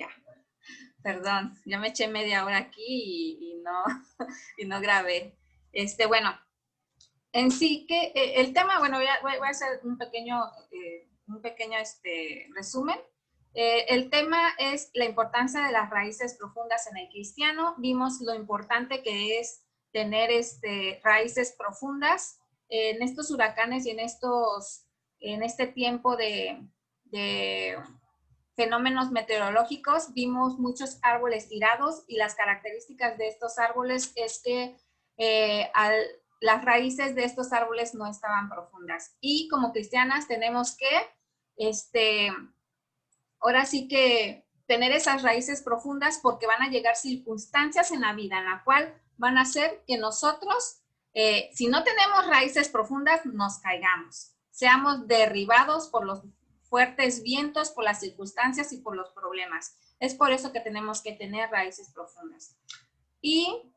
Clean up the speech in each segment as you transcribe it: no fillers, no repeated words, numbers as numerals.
Ya, perdón, ya me eché media hora aquí y no, y no grabé. Bueno, en sí que el tema, bueno, voy a hacer un pequeño resumen. El tema es la importancia de las raíces profundas en el cristiano. Vimos lo importante que es tener raíces profundas en estos huracanes y en este tiempo de fenómenos meteorológicos. Vimos muchos árboles tirados y las características de estos árboles es que las raíces de estos árboles no estaban profundas. Y como cristianas tenemos que, ahora sí que tener esas raíces profundas porque van a llegar circunstancias en la vida en la cual van a hacer que nosotros, si no tenemos raíces profundas, nos caigamos, seamos derribados por los fuertes vientos, por las circunstancias y por los problemas. Es por eso que tenemos que tener raíces profundas. Y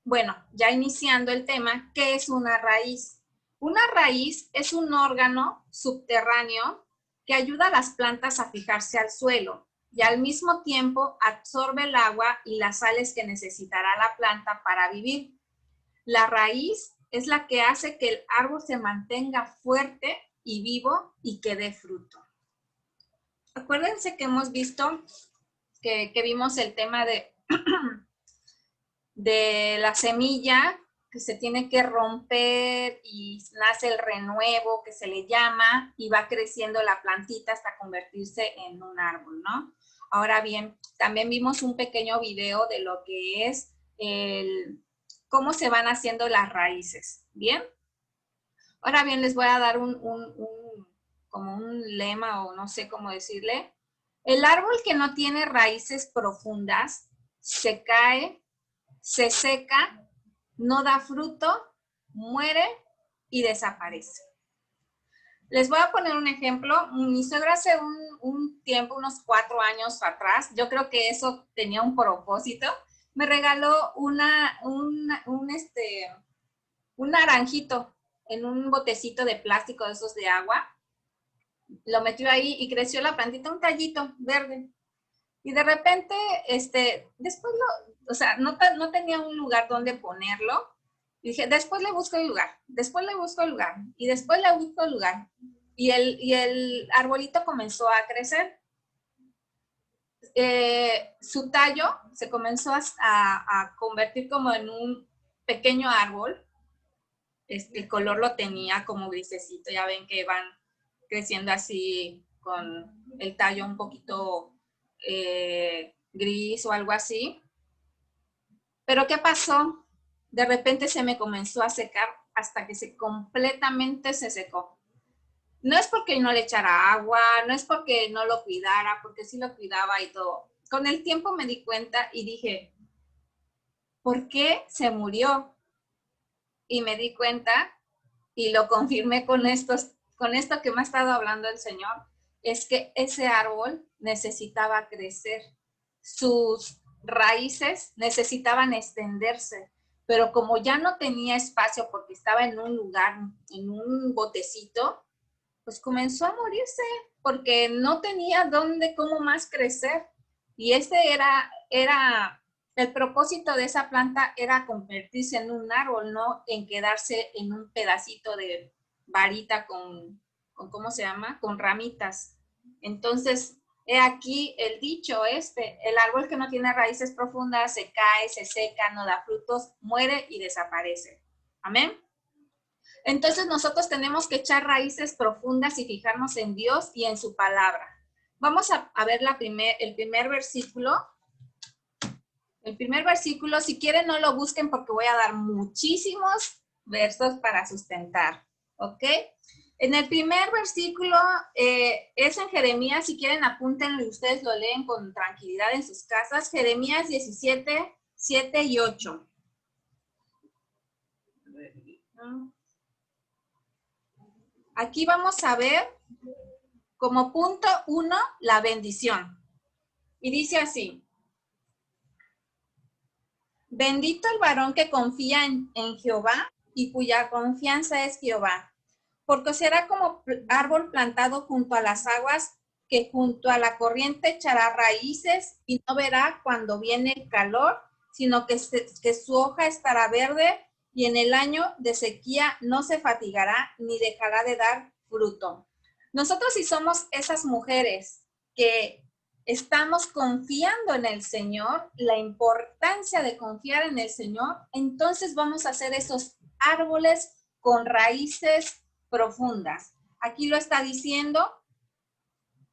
bueno, ya iniciando el tema, ¿qué es una raíz? Una raíz es un órgano subterráneo que ayuda a las plantas a fijarse al suelo y al mismo tiempo absorbe el agua y las sales que necesitará la planta para vivir. La raíz es la que hace que el árbol se mantenga fuerte y vivo y que dé fruto. Acuérdense que hemos visto, que vimos el tema de la semilla que se tiene que romper y nace el renuevo que se le llama y va creciendo la plantita hasta convertirse en un árbol, ¿no? Ahora bien, también vimos un pequeño video de lo que es cómo se van haciendo las raíces, ¿bien? Ahora bien, les voy a dar como un lema o no sé cómo decirle. El árbol que no tiene raíces profundas se cae, se seca, no da fruto, muere y desaparece. Les voy a poner un ejemplo. Mi suegra hace un tiempo, unos 4 años atrás, yo creo que eso tenía un propósito, me regaló un naranjito en un botecito de plástico de esos de agua. Lo metió ahí y creció la plantita, un tallito verde. Y de repente, después o sea, no tenía un lugar donde ponerlo. Y dije, después le busco el lugar, después le busco el lugar, y después le busco el lugar. Y el arbolito comenzó a crecer. Su tallo se comenzó a convertir como en un pequeño árbol. El color lo tenía como grisecito, ya ven que van creciendo así con el tallo un poquito gris o algo así. Pero ¿qué pasó? De repente se me comenzó a secar hasta que completamente se secó. No es porque no le echara agua, no es porque no lo cuidara, porque sí lo cuidaba y todo. Con el tiempo me di cuenta y dije, ¿por qué se murió? Y me di cuenta y lo confirmé con esto que me ha estado hablando el Señor, es que ese árbol necesitaba crecer. Sus raíces necesitaban extenderse, pero como ya no tenía espacio porque estaba en un lugar, en un botecito, pues comenzó a morirse porque no tenía dónde, cómo más crecer. Y era el propósito de esa planta era convertirse en un árbol, no en quedarse en un pedacito de varita ¿cómo se llama? Con ramitas. Entonces, he aquí el dicho el árbol que no tiene raíces profundas se cae, se seca, no da frutos, muere y desaparece. Amén. Entonces nosotros tenemos que echar raíces profundas y fijarnos en Dios y en su palabra. Vamos a ver el primer versículo. El primer versículo, si quieren no lo busquen porque voy a dar muchísimos versos para sustentar, ¿ok? En el primer versículo es en Jeremías, si quieren apúntenlo y ustedes lo leen con tranquilidad en sus casas. Jeremías 17, 7 y 8. Aquí vamos a ver como punto 1 la bendición. Y dice así: bendito el varón que confía en Jehová y cuya confianza es Jehová, porque será como árbol plantado junto a las aguas que junto a la corriente echará raíces y no verá cuando viene el calor, sino que su hoja estará verde y en el año de sequía no se fatigará ni dejará de dar fruto. Nosotros si somos esas mujeres que estamos confiando en el Señor, la importancia de confiar en el Señor, entonces vamos a hacer esos árboles con raíces profundas. Aquí lo está diciendo,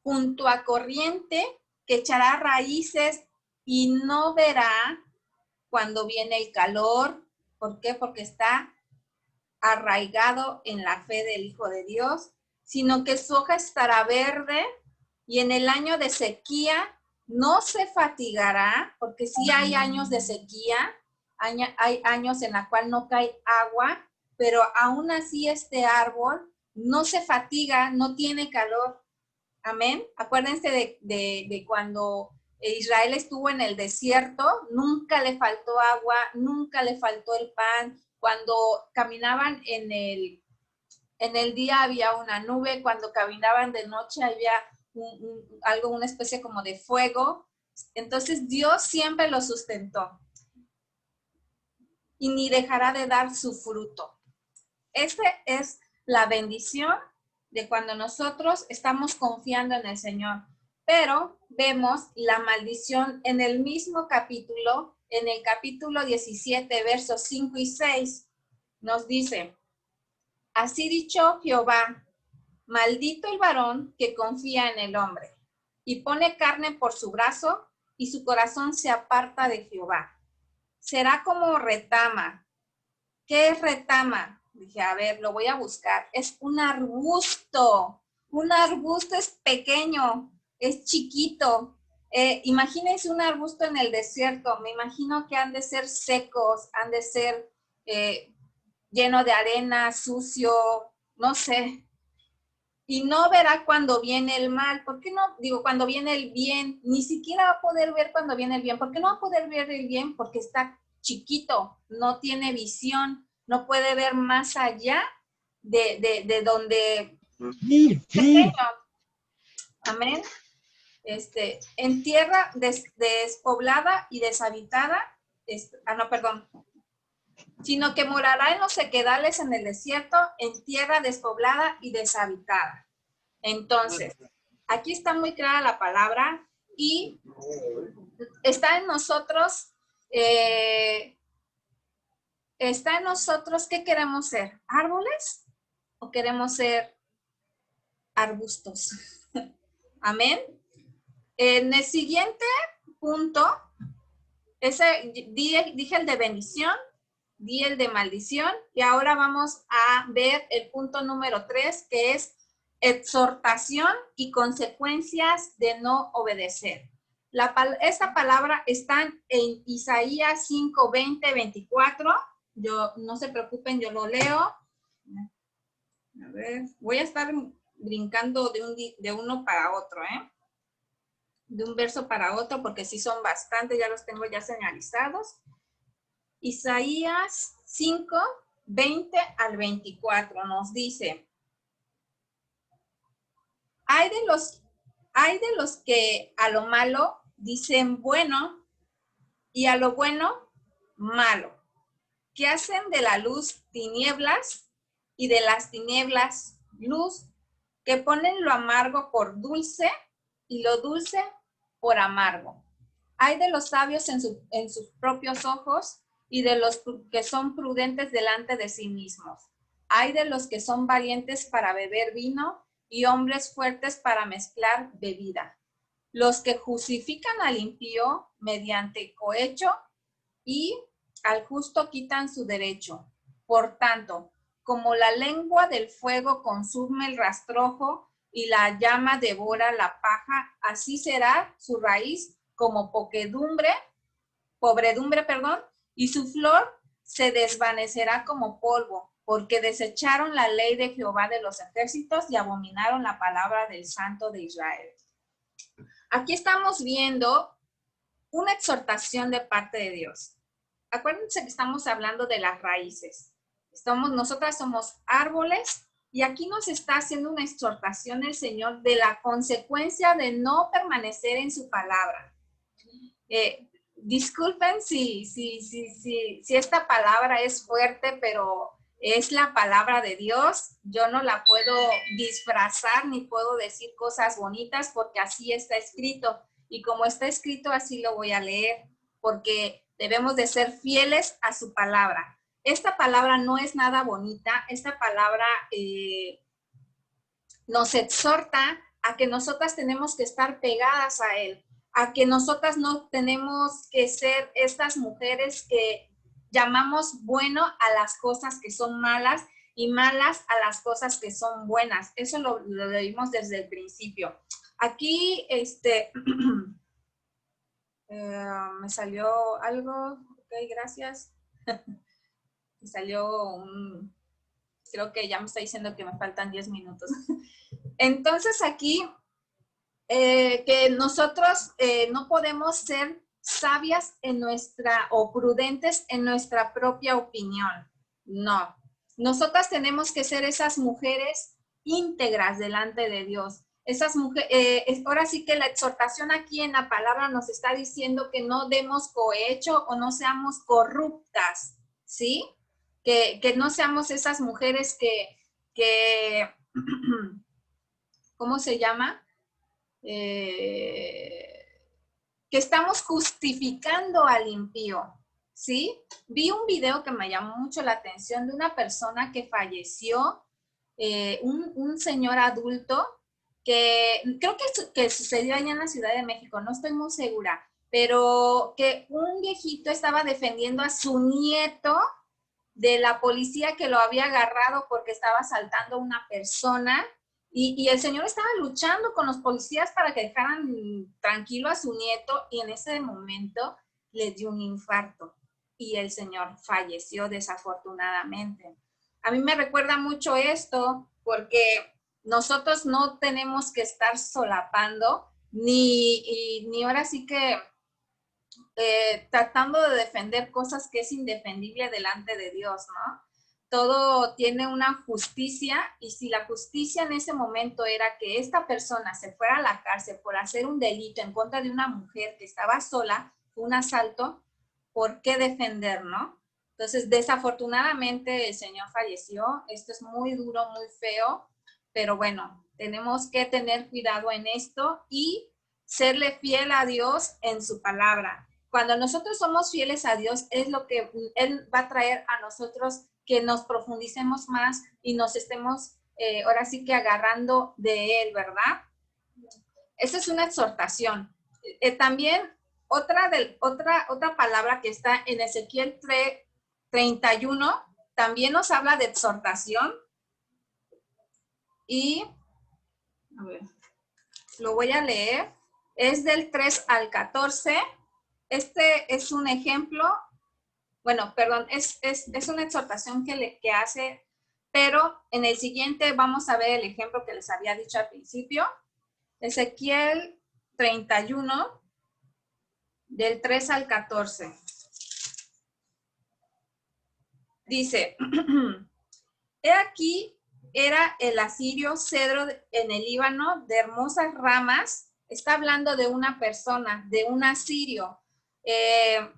junto a corriente que echará raíces y no verá cuando viene el calor. ¿Por qué? Porque está arraigado en la fe del Hijo de Dios, sino que su hoja estará verde y en el año de sequía no se fatigará, porque sí hay años de sequía, hay años en la cual no cae agua, pero aún así este árbol no se fatiga, no tiene calor. Amén. Acuérdense de cuando Israel estuvo en el desierto, nunca le faltó agua, nunca le faltó el pan. Cuando caminaban en el día había una nube, cuando caminaban de noche había una especie como de fuego. Entonces Dios siempre lo sustentó y ni dejará de dar su fruto. Esta es la bendición de cuando nosotros estamos confiando en el Señor. Pero vemos la maldición en el mismo capítulo, en el capítulo 17, versos 5 y 6, nos dice, así dicho Jehová, maldito el varón que confía en el hombre y pone carne por su brazo y su corazón se aparta de Jehová. Será como retama. ¿Qué es retama? Dije, a ver, lo voy a buscar. Es un arbusto. Un arbusto es pequeño, es chiquito. Imagínense un arbusto en el desierto. Me imagino que han de ser secos, han de ser lleno de arena, sucio, no sé. Y no verá cuando viene el mal. ¿Por qué no? Digo, cuando viene el bien. Ni siquiera va a poder ver cuando viene el bien. ¿Por qué no va a poder ver el bien? Porque está chiquito, no tiene visión, no puede ver más allá de donde pequeño. Amén. En tierra despoblada y deshabitada, no, perdón, sino que morará en los sequedales en el desierto, en tierra despoblada y deshabitada. Entonces, aquí está muy clara la palabra y está en nosotros, ¿qué queremos ser? ¿Árboles o queremos ser arbustos? Amén. En el siguiente punto, dije el de bendición, di el de maldición y ahora vamos a ver el punto número 3, que es exhortación y consecuencias de no obedecer. Esta palabra está en Isaías 5, 20, 24. No se preocupen, yo lo leo. A ver, voy a estar brincando de uno para otro, de un verso para otro, porque sí son bastantes, ya los tengo ya señalizados. Isaías 5, 20 al 24 nos dice, hay de los que a lo malo dicen bueno y a lo bueno malo, que hacen de la luz tinieblas y de las tinieblas luz, que ponen lo amargo por dulce y lo dulce por amargo. Hay de los sabios en sus propios ojos y de los que son prudentes delante de sí mismos. Hay de los que son valientes para beber vino y hombres fuertes para mezclar bebida. Los que justifican al impío mediante cohecho y al justo quitan su derecho. Por tanto, como la lengua del fuego consume el rastrojo y la llama devora la paja, así será su raíz como pobredumbre, y su flor se desvanecerá como polvo, porque desecharon la ley de Jehová de los ejércitos y abominaron la palabra del Santo de Israel. Aquí estamos viendo una exhortación de parte de Dios. Acuérdense que estamos hablando de las raíces. Nosotras somos árboles Y aquí nos está haciendo una exhortación el Señor de la consecuencia de no permanecer en su palabra. Disculpen si esta palabra es fuerte, pero es la palabra de Dios. Yo no la puedo disfrazar ni puedo decir cosas bonitas porque así está escrito. Y como está escrito, así lo voy a leer, porque debemos de ser fieles a su palabra. Esta palabra no es nada bonita. Esta palabra nos exhorta a que nosotras tenemos que estar pegadas a Él, a que nosotras no tenemos que ser estas mujeres que llamamos bueno a las cosas que son malas y malas a las cosas que son buenas. Eso lo vimos desde el principio. Aquí, me salió algo, ok, gracias. Me salió creo que ya me está diciendo que me faltan 10 minutos. Entonces aquí, que nosotros no podemos ser sabias o prudentes en nuestra propia opinión. No. Nosotras tenemos que ser esas mujeres íntegras delante de Dios. Esas mujeres, ahora sí que la exhortación aquí en la palabra nos está diciendo que no demos cohecho o no seamos corruptas, ¿sí? Que no seamos esas mujeres que ¿cómo se llama? Que estamos justificando al impío, ¿sí? Vi un video que me llamó mucho la atención de una persona que falleció, un señor adulto, que creo que sucedió allá en la Ciudad de México, no estoy muy segura, pero que un viejito estaba defendiendo a su nieto de la policía que lo había agarrado porque estaba asaltando a una persona y el señor estaba luchando con los policías para que dejaran tranquilo a su nieto y en ese momento le dio un infarto y el señor falleció desafortunadamente. A mí me recuerda mucho esto porque nosotros no tenemos que estar solapando ni ahora sí que tratando de defender cosas que es indefendible delante de Dios, ¿no? Todo tiene una justicia y si la justicia en ese momento era que esta persona se fuera a la cárcel por hacer un delito en contra de una mujer que estaba sola, un asalto, ¿por qué defender, no? Entonces, desafortunadamente el señor falleció. Esto es muy duro, muy feo, pero bueno, tenemos que tener cuidado en esto y serle fiel a Dios en su palabra. Cuando nosotros somos fieles a Dios, es lo que Él va a traer a nosotros, que nos profundicemos más y nos estemos ahora sí que agarrando de Él, ¿verdad? Esa es una exhortación. También otra palabra que está en Ezequiel 31, también nos habla de exhortación. Y, a ver, lo voy a leer. Es del 3 al 14. Este es un ejemplo, bueno, perdón, es una exhortación que hace, pero en el siguiente vamos a ver el ejemplo que les había dicho al principio. Ezequiel 31, del 3 al 14. Dice, he aquí era el asirio cedro en el Líbano de hermosas ramas. Está hablando de una persona, de un asirio. El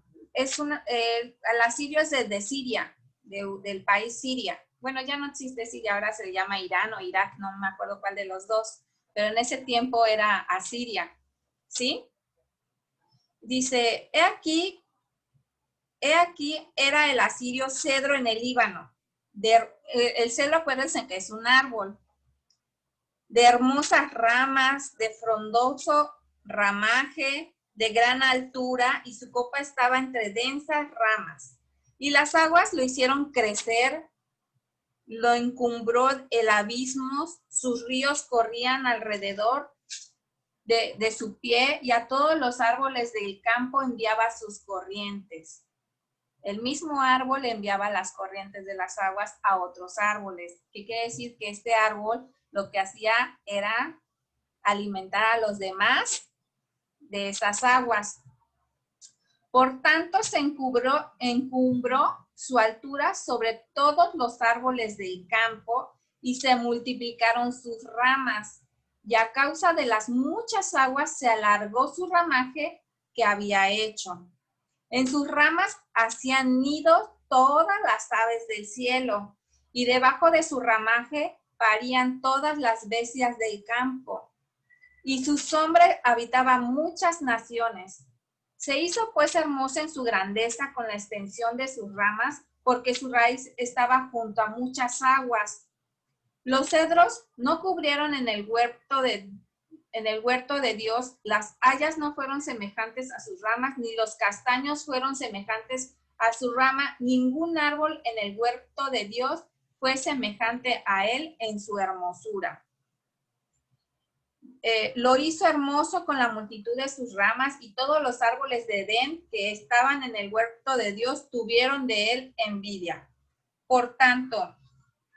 asirio es de Siria, del país Siria. Bueno, ya no existe Siria, ahora se llama Irán o Irak, no me acuerdo cuál de los dos, pero en ese tiempo era Asiria, ¿sí? Dice, he aquí era el asirio cedro en el Líbano. El cedro, acuérdense que es un árbol, de hermosas ramas, de frondoso ramaje, de gran altura, y su copa estaba entre densas ramas. Y las aguas lo hicieron crecer, lo encumbró el abismo, sus ríos corrían alrededor de su pie, y a todos los árboles del campo enviaba sus corrientes. El mismo árbol enviaba las corrientes de las aguas a otros árboles. ¿Qué quiere decir? Que este árbol lo que hacía era alimentar a los demás de esas aguas. Por tanto, se encumbró su altura sobre todos los árboles del campo y se multiplicaron sus ramas. Y a causa de las muchas aguas se alargó su ramaje que había hecho. En sus ramas hacían nidos todas las aves del cielo, y debajo de su ramaje parían todas las bestias del campo. Y su sombra habitaba muchas naciones. Se hizo pues hermosa en su grandeza con la extensión de sus ramas, porque su raíz estaba junto a muchas aguas. Los cedros no cubrieron en el huerto de Dios, las hayas no fueron semejantes a sus ramas, ni los castaños fueron semejantes a su rama, ningún árbol en el huerto de Dios fue semejante a él en su hermosura. Lo hizo hermoso con la multitud de sus ramas, y todos los árboles de Edén que estaban en el huerto de Dios tuvieron de él envidia. Por tanto,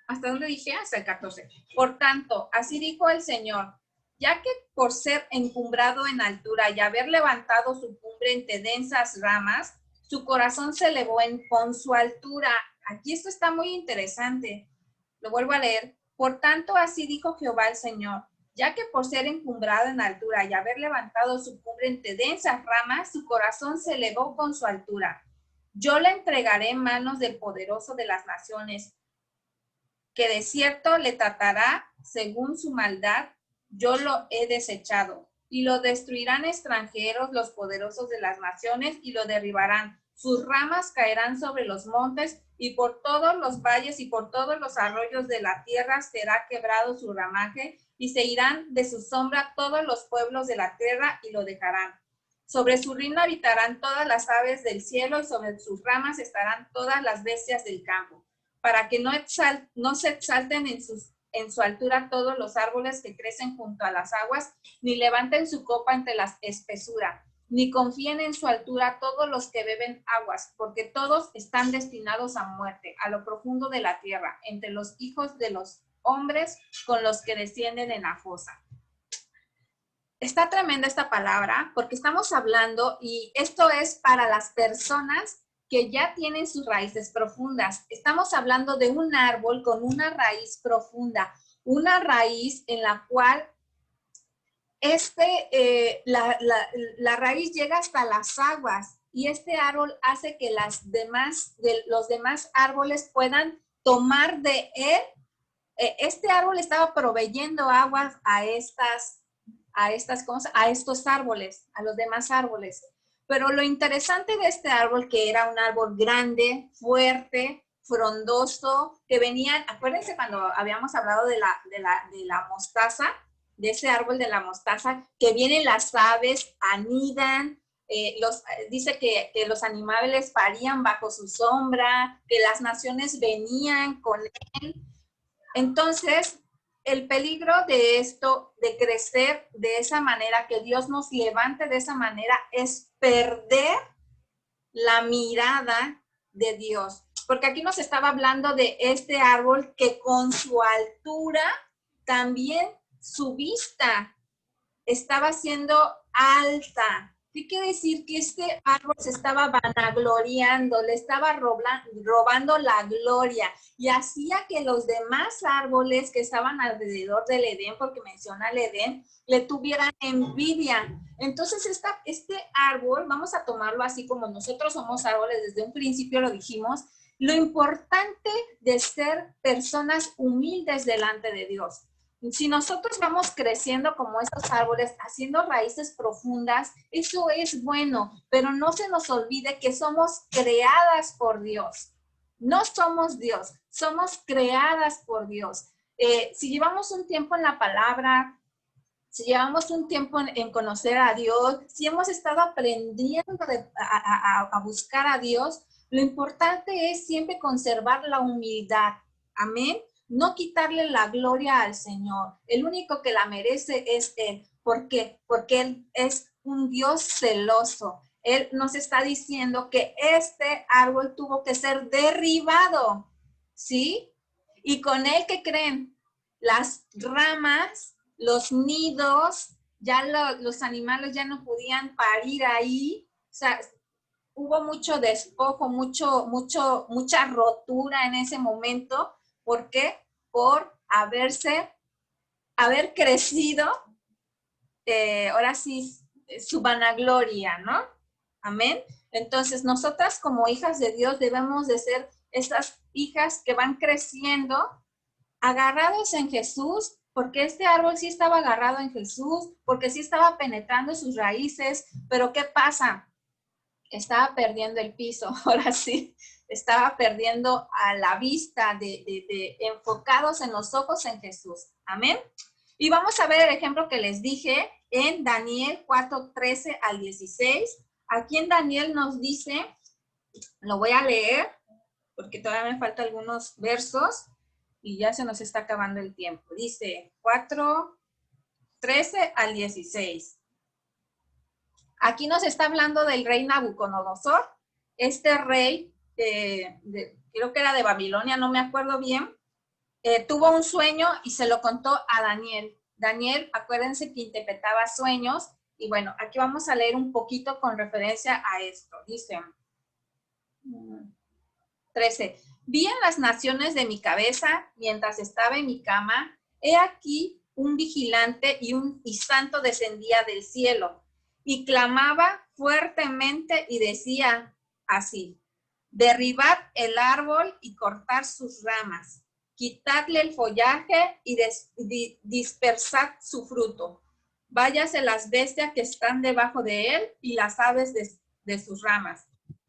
¿hasta dónde dije? Hasta el 14. Por tanto, así dijo el Señor, ya que por ser encumbrado en altura y haber levantado su cumbre entre densas ramas, su corazón se elevó con su altura. Aquí esto está muy interesante. Lo vuelvo a leer. Por tanto, así dijo Jehová el Señor, ya que por ser encumbrado en altura y haber levantado su cumbre entre densas ramas, su corazón se elevó con su altura. Yo le entregaré en manos del poderoso de las naciones, que de cierto le tratará según su maldad. Yo lo he desechado, y lo destruirán extranjeros, los poderosos de las naciones, y lo derribarán. Sus ramas caerán sobre los montes, y por todos los valles y por todos los arroyos de la tierra será quebrado su ramaje, y se irán de su sombra todos los pueblos de la tierra y lo dejarán. Sobre su reino habitarán todas las aves del cielo, y sobre sus ramas estarán todas las bestias del campo, para que no se exalten en su altura todos los árboles que crecen junto a las aguas, ni levanten su copa entre la espesura, ni confíen en su altura todos los que beben aguas, porque todos están destinados a muerte, a lo profundo de la tierra, entre los hijos de los hombres con los que descienden en la fosa. Está tremenda esta palabra, porque estamos hablando, y esto es para las personas que ya tienen sus raíces profundas. Estamos hablando de un árbol con una raíz profunda, una raíz en la cual la raíz llega hasta las aguas, y este árbol hace que los demás árboles puedan tomar de él. Este árbol estaba proveyendo aguas a estos árboles, a los demás árboles. Pero lo interesante de este árbol, que era un árbol grande, fuerte, frondoso, que venían, acuérdense cuando habíamos hablado de la mostaza, de ese árbol de la mostaza, que vienen las aves, anidan, dice que los animales parían bajo su sombra, que las naciones venían con él. Entonces, el peligro de esto, de crecer de esa manera, que Dios nos levante de esa manera, es perder la mirada de Dios. Porque aquí nos estaba hablando de este árbol que con su altura, también su vista estaba siendo alta. ¿Qué quiere decir? Que este árbol se estaba vanagloriando, le estaba robando la gloria, y hacía que los demás árboles que estaban alrededor del Edén, porque menciona el Edén, le tuvieran envidia. Entonces este árbol, vamos a tomarlo así como nosotros somos árboles, desde un principio lo dijimos, lo importante de ser personas humildes delante de Dios. Si nosotros vamos creciendo como estos árboles, haciendo raíces profundas, eso es bueno, pero no se nos olvide que somos creadas por Dios. No somos Dios, somos creadas por Dios. Si llevamos un tiempo en la palabra, si llevamos un tiempo en conocer a Dios, si hemos estado aprendiendo a buscar a Dios, lo importante es siempre conservar la humildad. Amén. No quitarle la gloria al Señor. El único que la merece es Él. ¿Por qué? Porque Él es un Dios celoso. Él nos está diciendo que este árbol tuvo que ser derribado, ¿sí? Y con él, ¿qué creen? Las ramas, los nidos, ya los animales ya no podían parir ahí. O sea, hubo mucho despojo, mucha rotura en ese momento. ¿Por qué? Por haber crecido, ahora sí, su vanagloria, ¿no? Amén. Entonces, nosotras como hijas de Dios debemos de ser esas hijas que van creciendo agarrados en Jesús, porque este árbol sí estaba agarrado en Jesús, porque sí estaba penetrando sus raíces, pero ¿qué pasa? Estaba perdiendo el piso, ahora sí, estaba perdiendo a la vista de enfocados en los ojos en Jesús. Amén. Y vamos a ver el ejemplo que les dije en Daniel 4:13 al 16. Aquí en Daniel nos dice, lo voy a leer porque todavía me faltan algunos versos y ya se nos está acabando el tiempo. Dice 4:13 al 16. Aquí nos está hablando del rey Nabucodonosor. Este rey, creo que era de Babilonia, no me acuerdo bien, tuvo un sueño y se lo contó a Daniel. Daniel, acuérdense que interpretaba sueños. Y bueno, aquí vamos a leer un poquito con referencia a esto. Dice 13. Vi en las naciones de mi cabeza, mientras estaba en mi cama, he aquí un vigilante y santo descendía del cielo, y clamaba fuertemente y decía así: derribad el árbol y cortar sus ramas, quitadle el follaje y dispersad su fruto. Váyase las bestias que están debajo de él y las aves de sus ramas.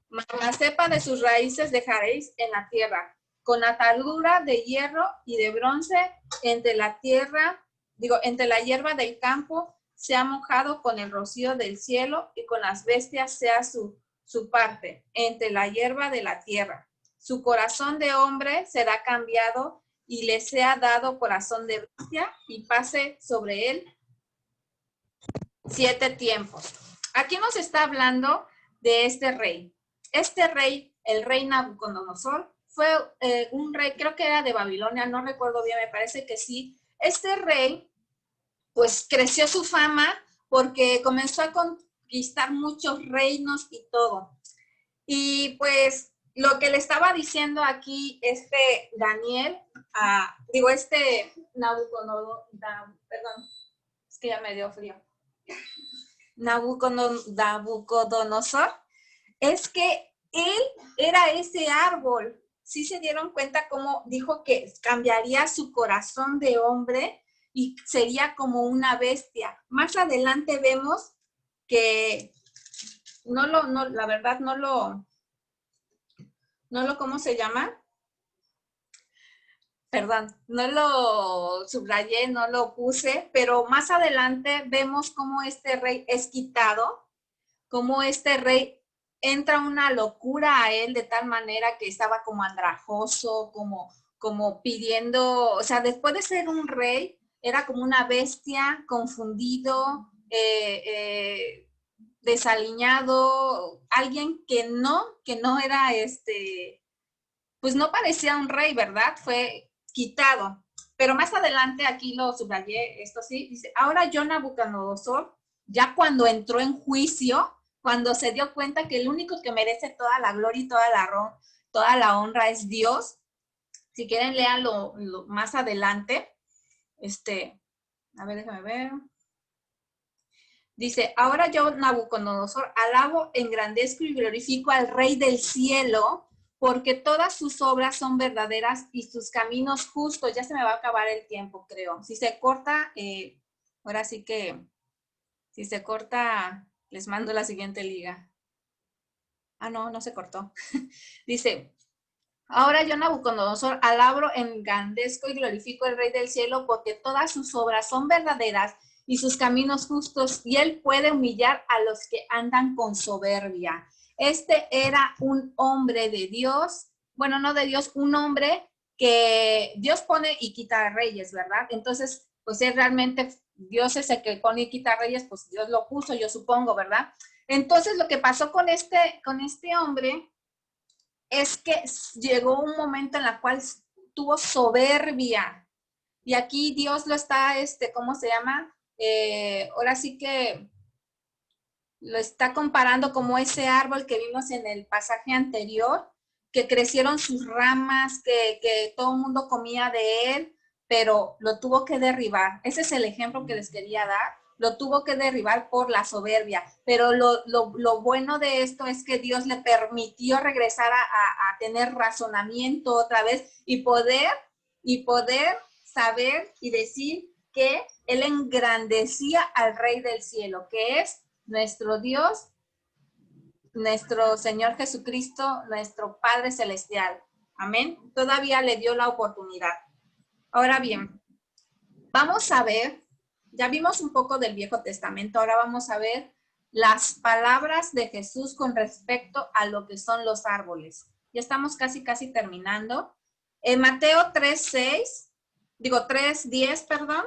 Mas la cepa de sus raíces dejaréis en la tierra, con atadura de hierro y de bronce entre la tierra, entre la hierba del campo, sea mojado con el rocío del cielo, y con las bestias sea su parte, entre la hierba de la tierra. Su corazón de hombre será cambiado, y le sea dado corazón de bestia, y pase sobre él 7 tiempos. Aquí nos está hablando de este rey. Este rey, el rey Nabucodonosor, fue un rey, creo que era de Babilonia, no recuerdo bien, me parece que sí. Este rey, pues creció su fama porque comenzó a conquistar muchos reinos y todo. Y pues lo que le estaba diciendo aquí Daniel, Nabucodonosor, perdón, es que ya me dio frío. Nabucodonosor, es que él era ese árbol. ¿Sí se dieron cuenta cómo dijo que cambiaría su corazón de hombre y sería como una bestia? Más adelante vemos que la verdad no lo, ¿cómo se llama? Perdón, no lo subrayé, no lo puse, pero más adelante vemos cómo este rey es quitado, cómo este rey entra una locura a él de tal manera que estaba como andrajoso, como pidiendo, o sea, después de ser un rey, era como una bestia, confundido, desaliñado, alguien que no era pues no parecía un rey, ¿verdad? Fue quitado. Pero más adelante, aquí lo subrayé, esto sí, dice, ahora yo, Nabucodonosor, ya cuando entró en juicio, cuando se dio cuenta que el único que merece toda la gloria y toda la honra es Dios. Si quieren, léanlo más adelante. A ver, déjame ver. Dice, ahora yo, Nabucodonosor, alabo, engrandezco y glorifico al Rey del cielo, porque todas sus obras son verdaderas y sus caminos justos. Ya se me va a acabar el tiempo, creo. Si se corta, ahora sí que, si se corta, les mando la siguiente liga. Ah, no se cortó. Dice, ahora yo, Nabucodonosor, alabo, engrandezco y glorifico al Rey del cielo, porque todas sus obras son verdaderas y sus caminos justos, y él puede humillar a los que andan con soberbia. Este era un hombre de Dios, bueno, no de Dios, un hombre que Dios pone y quita reyes, ¿verdad? Entonces, pues es realmente Dios es el que pone y quita reyes, pues Dios lo puso, yo supongo, ¿verdad? Entonces, lo que pasó con este hombre es que llegó un momento en el cual tuvo soberbia. Y aquí Dios lo está, ¿cómo se llama? Ahora sí que lo está comparando como ese árbol que vimos en el pasaje anterior, que crecieron sus ramas, que todo el mundo comía de él, pero lo tuvo que derribar. Ese es el ejemplo que les quería dar. Lo tuvo que derribar por la soberbia, pero lo bueno de esto es que Dios le permitió regresar a tener razonamiento otra vez y poder saber y decir que Él engrandecía al Rey del Cielo, que es nuestro Dios, nuestro Señor Jesucristo, nuestro Padre Celestial. Amén. Todavía le dio la oportunidad. Ahora bien, vamos a ver, ya vimos un poco del Viejo Testamento, ahora vamos a ver las palabras de Jesús con respecto a lo que son los árboles. Ya estamos casi terminando. En Mateo 3:10, perdón.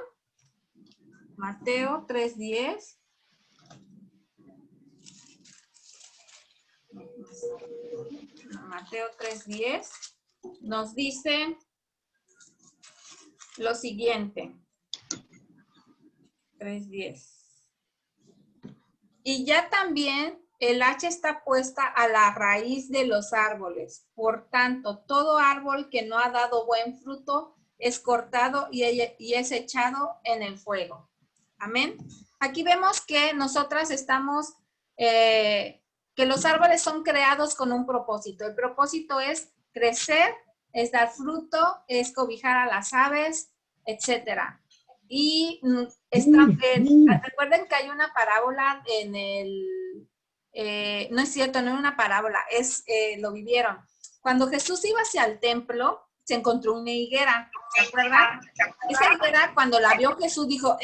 Mateo 3:10. Mateo 3:10 nos dice lo siguiente. 3:10. Y ya también el hacha está puesta a la raíz de los árboles. Por tanto, todo árbol que no ha dado buen fruto es cortado y es echado en el fuego. Amén. Aquí vemos que nosotras estamos, que los árboles son creados con un propósito. El propósito es crecer, es dar fruto, es cobijar a las aves, etcétera. Y recuerden que hay una parábola en el, no es cierto, no es una parábola, lo vivieron. Cuando Jesús iba hacia el templo, se encontró una higuera, ¿se acuerdan? Esa higuera, cuando la vio Jesús, dijo,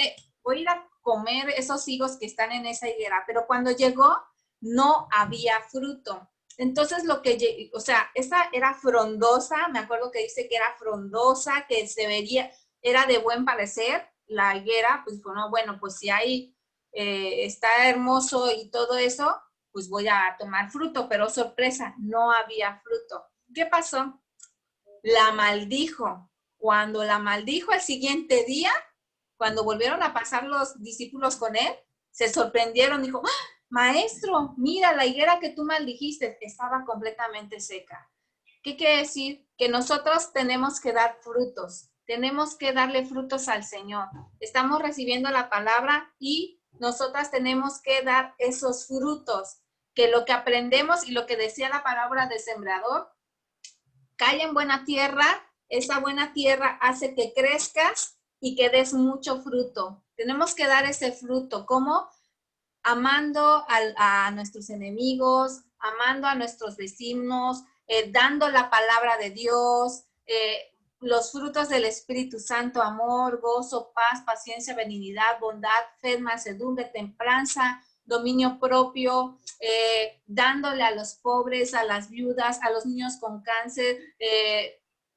voy a ir a comer esos higos que están en esa higuera, pero cuando llegó, no había fruto. Entonces esa era frondosa, me acuerdo que dice que era frondosa, que se veía, era de buen parecer, la higuera, pues dijo, no, bueno, pues si ahí está hermoso y todo eso, pues voy a tomar fruto, pero sorpresa, no había fruto. ¿Qué pasó? La maldijo. Cuando la maldijo el siguiente día, cuando volvieron a pasar los discípulos con él, se sorprendieron, dijo, ¡ah! Maestro, mira, la higuera que tú maldijiste estaba completamente seca. ¿Qué quiere decir? Que nosotros tenemos que dar frutos, tenemos que darle frutos al Señor. Estamos recibiendo la palabra y nosotras tenemos que dar esos frutos, que lo que aprendemos y lo que decía la palabra de sembrador, cae en buena tierra, esa buena tierra hace que crezcas y que des mucho fruto. Tenemos que dar ese fruto, ¿cómo? Amando a nuestros enemigos, amando a nuestros vecinos, dando la palabra de Dios, los frutos del Espíritu Santo, amor, gozo, paz, paciencia, benignidad, bondad, fe, mansedumbre, templanza, dominio propio, dándole a los pobres, a las viudas, a los niños con cáncer,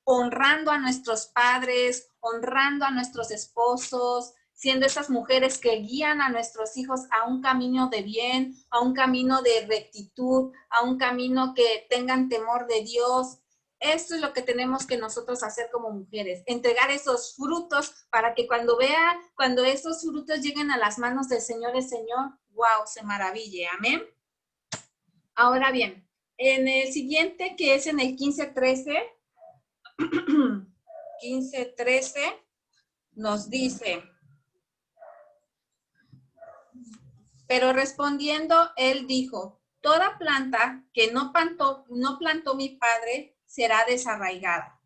honrando a nuestros padres, honrando a nuestros esposos, siendo esas mujeres que guían a nuestros hijos a un camino de bien, a un camino de rectitud, a un camino que tengan temor de Dios. Esto es lo que tenemos que nosotros hacer como mujeres, entregar esos frutos para que cuando esos frutos lleguen a las manos del Señor, el Señor, wow, se maraville, amén. Ahora bien, en el siguiente, que es en el 15:13, 15:13, nos dice, pero respondiendo, él dijo, toda planta que no plantó mi padre será desarraigada.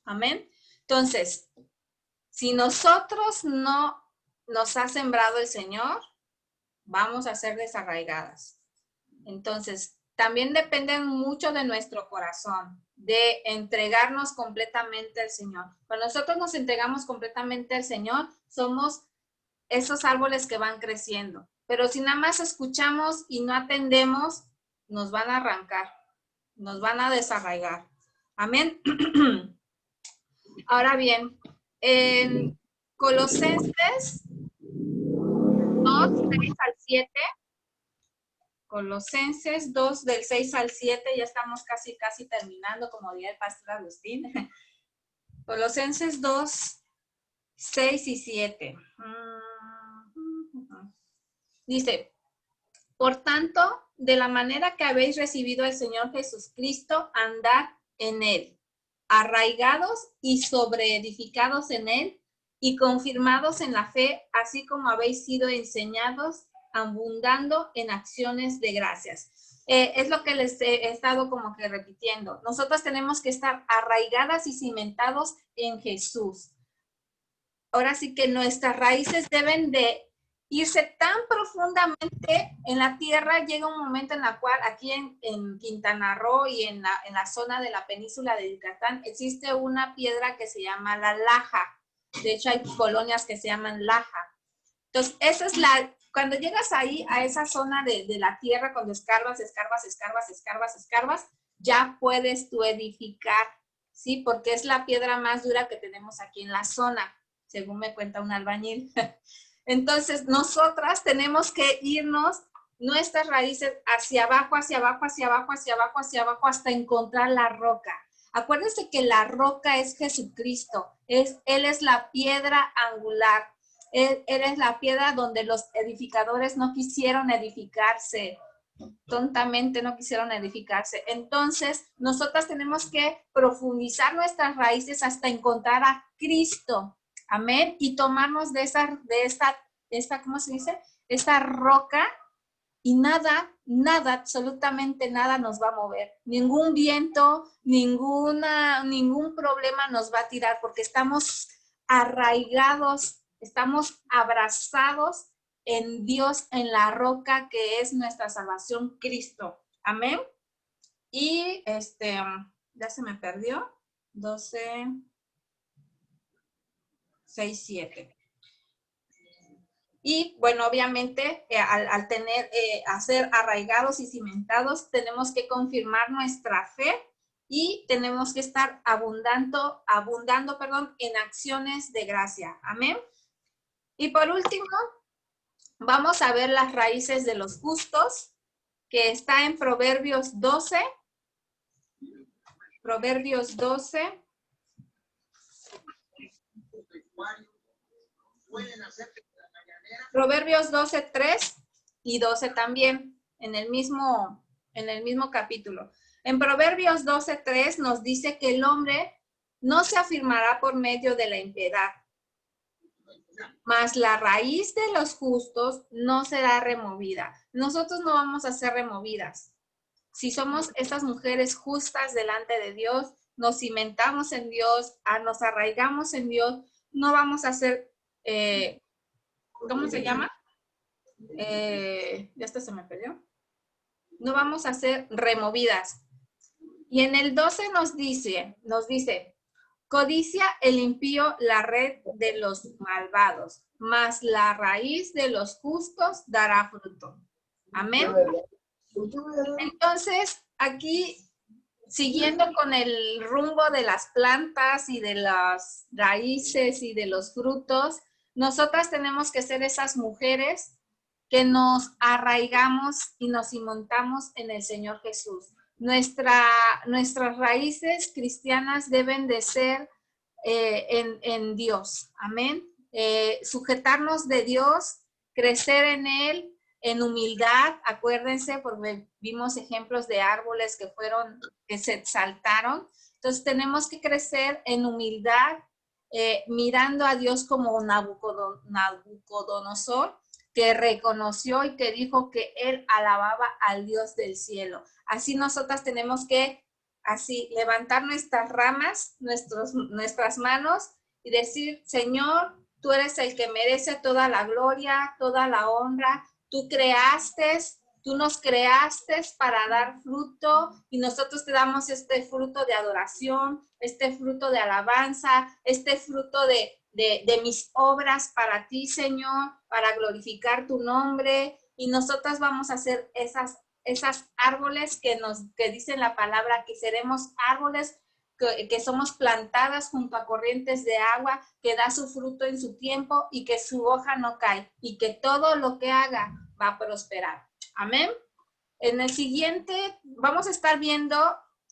Amén. Entonces, si nosotros no nos ha sembrado el Señor, vamos a ser desarraigadas. Entonces, también depende mucho de nuestro corazón, de entregarnos completamente al Señor. Cuando nosotros nos entregamos completamente al Señor, somos esos árboles que van creciendo. Pero si nada más escuchamos y no atendemos, nos van a arrancar, nos van a desarraigar. Amén. Ahora bien, en Colosenses 2:6-7, Colosenses 2, del 6 al 7, ya estamos casi terminando, como diría el pastor Agustín. Colosenses 2, 6 y 7. Dice, por tanto, de la manera que habéis recibido al Señor Jesucristo, andad en él, arraigados y sobreedificados en él y confirmados en la fe, así como habéis sido enseñados, abundando en acciones de gracias. Es lo que les he estado como que repitiendo. Nosotros tenemos que estar arraigadas y cimentados en Jesús. Ahora sí que nuestras raíces deben de irse tan profundamente en la tierra. Llega un momento en la cual aquí en Quintana Roo y en la zona de la península de Yucatán existe una piedra que se llama la laja. De hecho, hay colonias que se llaman laja. Entonces, esa es cuando llegas ahí a esa zona de la tierra, cuando escarbas, ya puedes tú edificar, ¿sí? Porque es la piedra más dura que tenemos aquí en la zona, según me cuenta un albañil. Entonces, nosotras tenemos que irnos nuestras raíces hacia abajo, hasta encontrar la roca. Acuérdense que la roca es Jesucristo. Él es la piedra angular. Él es la piedra donde los edificadores no quisieron edificarse. Tontamente no quisieron edificarse. Entonces, nosotras tenemos que profundizar nuestras raíces hasta encontrar a Cristo. Amén. Y tomarnos de esta, ¿cómo se dice? Esta roca, y nada, absolutamente nada nos va a mover. Ningún viento, ningún problema nos va a tirar, porque estamos arraigados, estamos abrazados en Dios, en la roca que es nuestra salvación, Cristo. Amén. Y ya se me perdió. 12, 6, 7. Y bueno, obviamente al ser arraigados y cimentados, tenemos que confirmar nuestra fe y tenemos que estar abundando, en acciones de gracia. Amén. Y por último, vamos a ver las raíces de los justos, que está en Proverbios 12. Proverbios 12. Proverbios 12, 3 y 12 también, en el mismo capítulo. En Proverbios 12, 3 nos dice que el hombre no se afirmará por medio de la impiedad, mas la raíz de los justos no será removida. Nosotros no vamos a ser removidas. Si somos estas mujeres justas delante de Dios, nos cimentamos en Dios, nos arraigamos en Dios, no vamos a ser, ¿cómo se llama? Ya hasta se me perdió. No vamos a ser removidas. Y en el 12 nos dice, codicia el impío la red de los malvados, mas la raíz de los justos dará fruto. Amén. Entonces, aquí, siguiendo con el rumbo de las plantas y de las raíces y de los frutos, nosotras tenemos que ser esas mujeres que nos arraigamos y nos cimentamos en el Señor Jesús. Nuestras raíces cristianas deben de ser en Dios. Amén. Sujetarnos de Dios, crecer en Él, en humildad. Acuérdense, porque vimos ejemplos de árboles que se exaltaron. Entonces tenemos que crecer en humildad, mirando a Dios como Nabucodonosor, que reconoció y que dijo que él alababa al Dios del cielo. Así nosotras tenemos que levantar nuestras ramas, nuestras manos y decir, Señor, tú eres el que merece toda la gloria, toda la honra. Tú nos creaste para dar fruto y nosotros te damos este fruto de adoración, este fruto de alabanza, este fruto de mis obras para ti, Señor, para glorificar tu nombre. Y nosotras vamos a hacer esas árboles que dicen la palabra, que seremos árboles que somos plantadas junto a corrientes de agua, que da su fruto en su tiempo y que su hoja no cae y que todo lo que haga va a prosperar. Amén. En el siguiente vamos a estar viendo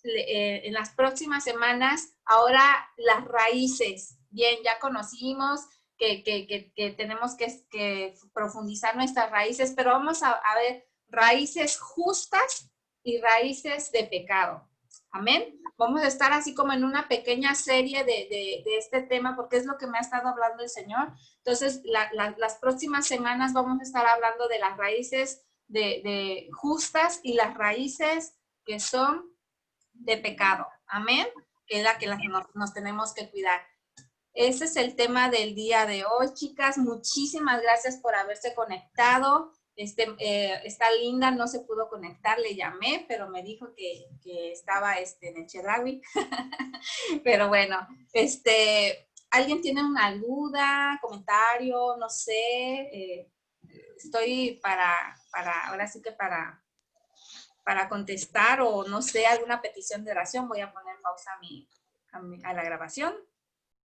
en las próximas semanas ahora las raíces. Bien, ya conocimos que tenemos que profundizar nuestras raíces, pero vamos a ver raíces justas y raíces de pecado. Amén. Vamos a estar así como en una pequeña serie de este tema, porque es lo que me ha estado hablando el Señor. Entonces, las próximas semanas vamos a estar hablando de las raíces de justas y las raíces que son de pecado. Amén. Que es la que nos tenemos que cuidar. Ese es el tema del día de hoy, chicas. Muchísimas gracias por haberse conectado. Está linda, no se pudo conectar, le llamé, pero me dijo que estaba en el Chedraui. Pero bueno, ¿alguien tiene una duda, comentario? No sé. Estoy ahora sí que para contestar o no sé, alguna petición de oración. Voy a poner pausa a la grabación.